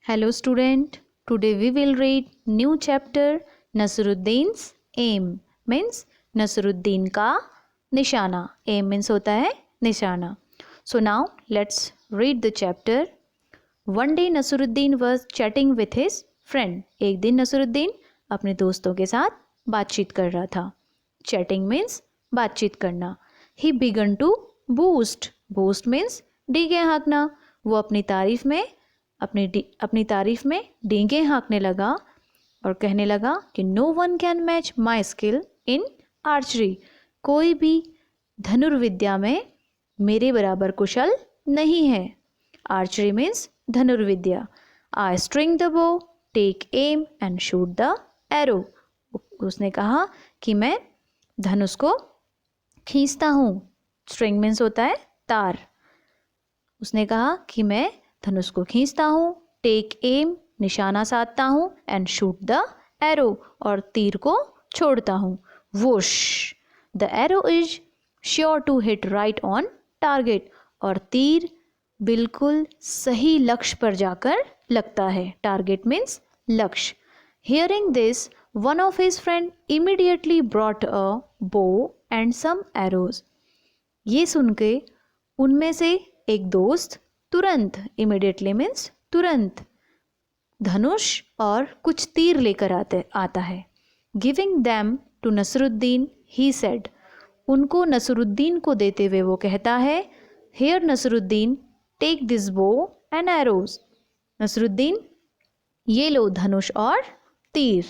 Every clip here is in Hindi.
Hello student, today we will read new chapter Nasruddin's aim means Nasruddin का निशाना. Aim means होता है निशाना. So now let's read the chapter. One day Nasruddin was chatting with his friend. एक दिन नसरुद्दीन अपने दोस्तों के साथ बातचीत कर रहा था. Chatting means बातचीत करना. He began to boast. Boast means डींगे हाँकना. वो अपनी तारीफ में डींगे हाँकने लगा और कहने लगा कि no one can match my skill in archery. कोई भी धनुर्विद्या में मेरे बराबर कुशल नहीं है. आर्चरी मीन्स धनुर्विद्या. I string the bow, take aim and shoot the arrow. उसने कहा कि मैं धनुष को खींचता हूँ. स्ट्रिंग मीन्स होता है तार. उसने कहा कि मैं धनुष को खींचता हूँ, टेक एम निशाना साधता हूँ, एंड शूट द एरो और तीर को छोड़ता हूँ. Whoosh, the arrow is sure to hit right on target. और तीर बिल्कुल सही लक्ष्य पर जाकर लगता है. टारगेट मीन्स लक्ष्य. Hearing this one of his friend immediately brought a bow and some arrows. ये सुन के उनमें से एक दोस्त तुरंत, इमीडिएटली मीन्स तुरंत, धनुष और कुछ तीर लेकर आता है. Giving them to Nasruddin he said. उनको नसरुद्दीन को देते हुए वो कहता है, here Nasruddin, take this bow and arrows. Nasruddin, ये लो धनुष और तीर.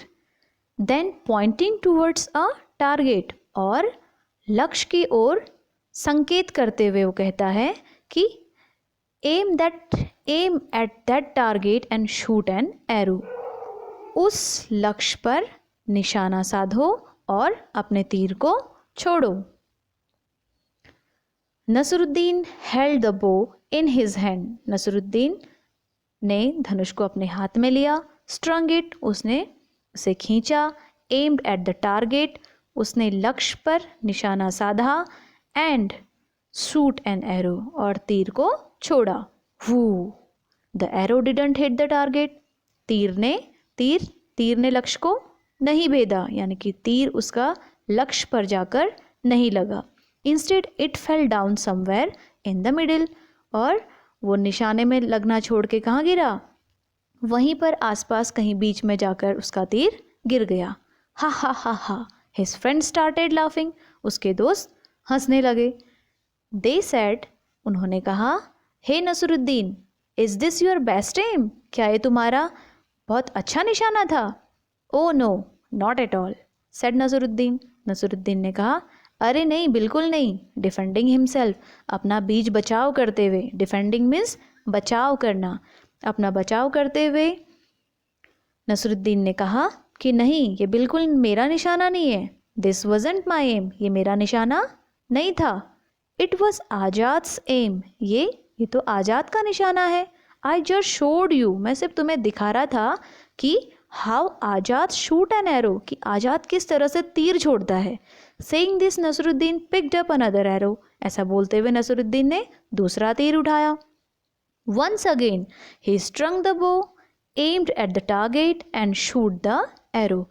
Then pointing towards a target. और लक्ष्य की ओर संकेत करते हुए वो कहता है कि aim at that target and shoot an arrow. उस लक्ष्य पर निशाना साधो और अपने तीर को छोड़ो. नसरुद्दीन हेल्ड द बो इन हिज हैंड. नसरुद्दीन ने धनुष को अपने हाथ में लिया. स्ट्रंग इट, उसने उसे खींचा. एम्ड एट द टारगेट, उसने लक्ष्य पर निशाना साधा. एंड शूट एन एरो, और तीर को छोड़ा. Woo, the arrow didn't hit the target. तीर ने लक्ष्य को नहीं भेदा, यानी कि तीर उसका लक्ष्य पर जाकर नहीं लगा. Instead it fell down somewhere in the middle. और वो निशाने में लगना छोड़ के कहाँ गिरा? वहीं पर आसपास कहीं बीच में जाकर उसका तीर गिर गया. हा हा हा हा. His friend started laughing. उसके दोस्त हंसने लगे. दे सेड, उन्होंने कहा, hey Nasruddin, is this your best aim? क्या ये तुम्हारा बहुत अच्छा निशाना था? Oh no, not at all, said Nasruddin. Nasruddin ने कहा, अरे नहीं, बिल्कुल नहीं. डिफेंडिंग हिमसेल्फ, अपना बीच बचाव करते हुए. डिफेंडिंग मीन्स बचाव करना. अपना बचाव करते हुए नसरुद्दीन ने कहा कि नहीं, ये बिल्कुल मेरा निशाना नहीं है. दिस वॉजंट माई एम, ये मेरा निशाना नहीं था. इट वॉज आजाद्स एम, ये तो आज़ाद का निशाना है. आई जस्ट शोड यू, मैं सिर्फ तुम्हें दिखा रहा था कि how Azad shoot an arrow, कि आज़ाद किस तरह से तीर छोड़ता है. Saying this Nasruddin picked up another arrow. ऐसा बोलते हुए नसरुद्दीन ने दूसरा तीर उठाया. Once again he strung the bow, aimed at the target and shoot the arrow.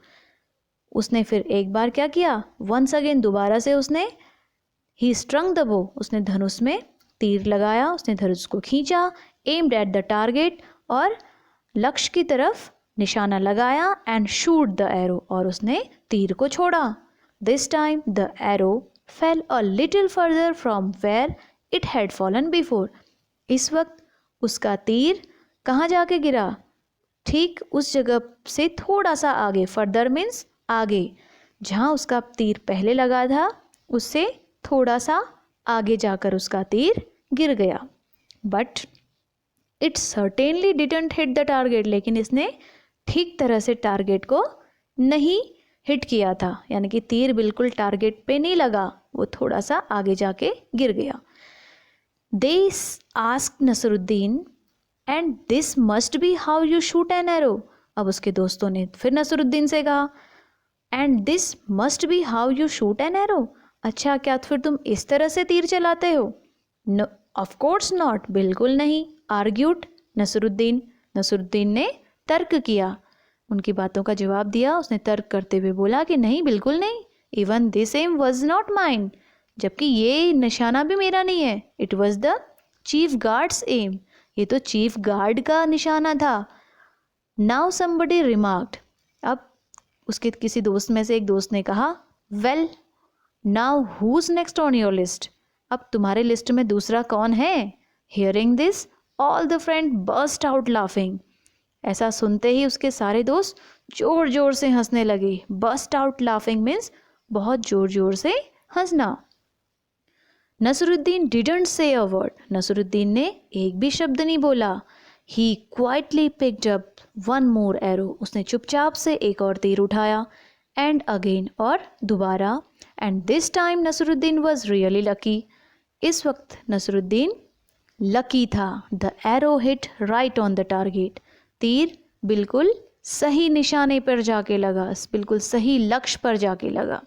उसने फिर एक बार क्या किया? वंस अगेन, दोबारा से उसने ही स्ट्रंग द बो, उसने धनुष में तीर लगाया, उसने धनुष को खींचा. एम्ड एट द टारगेट, और लक्ष्य की तरफ निशाना लगाया. एंड शूट द एरो, और उसने तीर को छोड़ा. This time the arrow fell a little further from where it had fallen before. इस वक्त उसका तीर कहाँ जाके गिरा? ठीक उस जगह से थोड़ा सा आगे. फर्दर मीन्स आगे. जहाँ उसका तीर पहले लगा था उससे थोड़ा सा आगे जाकर उसका तीर गिर गया. But it certainly didn't hit the target. लेकिन इसने ठीक तरह से टारगेट को नहीं हिट किया था, यानी कि तीर बिल्कुल टारगेट पे नहीं लगा, वो थोड़ा सा आगे जाके गिर गया. They asked Nasruddin, and this must be how you shoot an arrow. अब उसके दोस्तों ने फिर नसरुद्दीन से कहा, and this must be how you shoot an arrow. अच्छा, क्या फिर तुम इस तरह से तीर चलाते हो? नो, ऑफ कोर्स नॉट, बिल्कुल नहीं. आर्ग्यूड नसरुद्दीन, नसरुद्दीन ने तर्क किया, उनकी बातों का जवाब दिया। उसने तर्क करते हुए बोला कि नहीं, बिल्कुल नहीं, even this aim was not mine, जबकि ये निशाना भी मेरा नहीं है। It was the chief guard's aim, ये तो चीफ गार्ड का निशाना था। नाउ समबडी रिमार्क्ड, अब उसके किसी दोस्त में से एक दोस्त ने कहा, well now who's next on your list, अब तुम्हारे लिस्ट में दूसरा कौन है। Hearing this all the friend burst out laughing, ऐसा सुनते ही उसके सारे दोस्त जोर जोर से हंसने लगे। बर्स्ट आउट लाफिंग मीन्स बहुत जोर जोर से हंसना। Nasruddin didn't say a word, Nasruddin ने एक भी शब्द नहीं बोला। He quietly picked up one more arrow, उसने चुपचाप से एक और तीर उठाया। एंड अगेन, और दोबारा। And this time Nasruddin was really lucky, इस वक्त नसरुद्दीन लकी था। The arrow hit right on the target, तीर बिल्कुल सही निशाने पर जाके लगा, बिल्कुल सही लक्ष्य पर जाके लगा।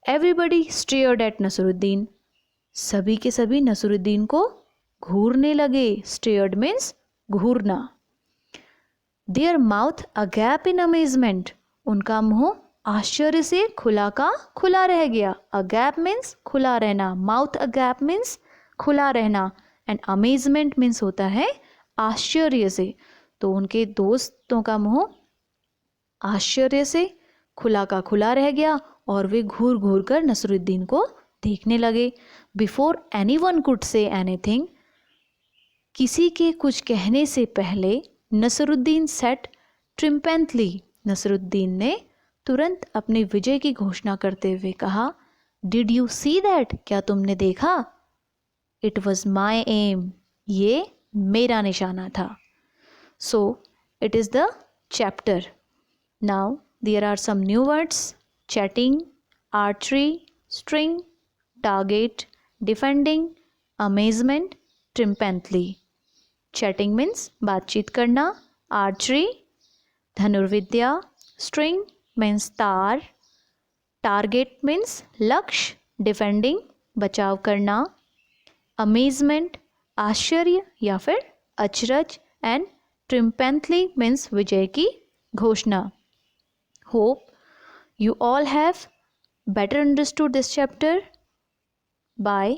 एवरीबडी स्टेयर्ड एट नसरुद्दीन, सभी के सभी नसरुद्दीन को घूरने लगे। स्टेयर्ड मीन्स घूरना। Their mouth agape in amazement, उनका मुंह आश्चर्य से खुला का खुला रह गया। अगैप मीन्स खुला रहना, माउथ अगैप मीन्स खुला रहना, एंड अमेजमेंट मीन्स होता है आश्चर्य से। तो उनके दोस्तों का मुंह आश्चर्य से खुला का खुला रह गया और वे घूर घूर कर नसरुद्दीन को देखने लगे। Before any one could say anything, किसी के कुछ कहने से पहले नसरुद्दीन सेट ट्रिम्पेंथली, नसरुद्दीन ने तुरंत अपनी विजय की घोषणा करते हुए कहा, डिड यू सी दैट, क्या तुमने देखा। इट वॉज माई एम, ये मेरा निशाना था। So it is the chapter. Now there are some new words, chatting, archery, string, target, defending, amazement, triumphantly. Chatting means बातचीत करना, आर्चरी धनुर्विद्या, स्ट्रिंग मीन्स तार, टारगेट मीन्स लक्ष्य, डिफेंडिंग बचाव करना, अमेजमेंट आश्चर्य या फिर अचरज, एंड ट्रिम्पेंथली मीन्स विजय की घोषणा। Hope you all have better understood this chapter by